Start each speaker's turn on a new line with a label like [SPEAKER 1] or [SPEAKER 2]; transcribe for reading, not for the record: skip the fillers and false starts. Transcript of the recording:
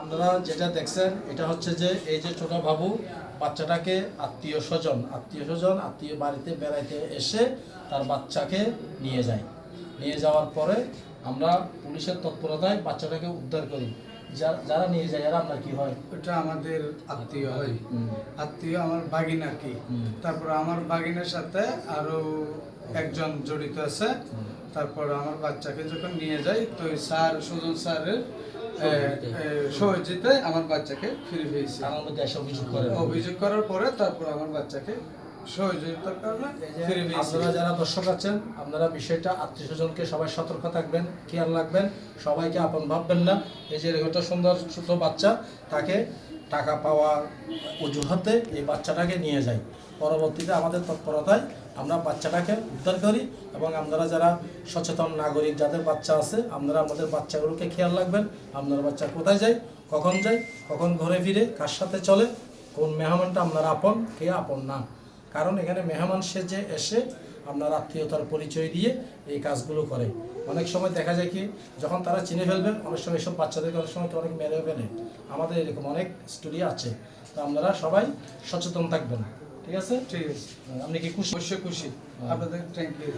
[SPEAKER 1] আপনারা যেটা দেখছেন এটা হচ্ছে যে এই যে ছোট বাবু বাচ্চাটাকে আত্মীয় স্বজন আত্মীয় বাড়িতে বেড়াইতে এসে তার বাচ্চাকে নিয়ে যায়। নিয়ে যাওয়ার পরে আমরা পুলিশের তৎপরতায় বাচ্চাটাকে উদ্ধার করি। যারা নিয়ে যায় এরা আপনার কি হয়?
[SPEAKER 2] এটা আমাদের আত্মীয় হয়, আত্মীয় আমার বাগিনা কি। তারপর আমার বাগিনার সাথে আরো একজন জড়িত আছে। তারপর আমার বাচ্চাকে যখন নিয়ে যাই তো স্যার সুজন স্যারের সহযোগিতায় আমার বাচ্চাকে ফিরে পেয়েছি।
[SPEAKER 1] আমার মধ্যে এসে
[SPEAKER 2] অভিযোগ করার পরে তারপর আমার বাচ্চাকে সহযোগিতার কারণে ফিরে পেয়েছি।
[SPEAKER 1] আপনারা যারা দর্শক আছেন আপনারা বিষয়টা আত্মীয় স্বজনকে সবাই সতর্ক থাকবেন, খেয়াল রাখবেন, সবাইকে আপন ভাববেন না। এই যে একটা সুন্দর ছোট বাচ্চা, তাকে টাকা পাওয়ার অজুহাতে এই বাচ্চাটাকে নিয়ে যায়। পরবর্তীতে আমাদের তৎপরতায় আমরা বাচ্চাটাকে উদ্ধার করি এবং আপনারা যারা সচেতন নাগরিক যাদের বাচ্চা আছে আপনারা আমাদের বাচ্চাগুলোকে খেয়াল রাখবেন। আপনার বাচ্চা কোথায় যায়, কখন ঘরে ফিরে, কার সাথে চলে, কোন মেহমানটা আপনার আপন, কে আপন না। কারণ এখানে মেহমান সেজে এসে আপনার আত্মীয়তার পরিচয় দিয়ে এই কাজগুলো করে। অনেক সময় দেখা যায় কি যখন তারা চিনে ফেলবেন অনেক সময় এসব বাচ্চাদেরকে অনেক সময় অনেক মেরে ফেলে। আমাদের এরকম অনেক স্টোরি আছে। তো আপনারা সবাই সচেতন থাকবেন। ঠিক আছে?
[SPEAKER 2] ঠিক আছে।
[SPEAKER 1] আপনি কি খুশি?
[SPEAKER 2] অবশ্যই খুশি। আপনাদের থ্যাংক ইউ।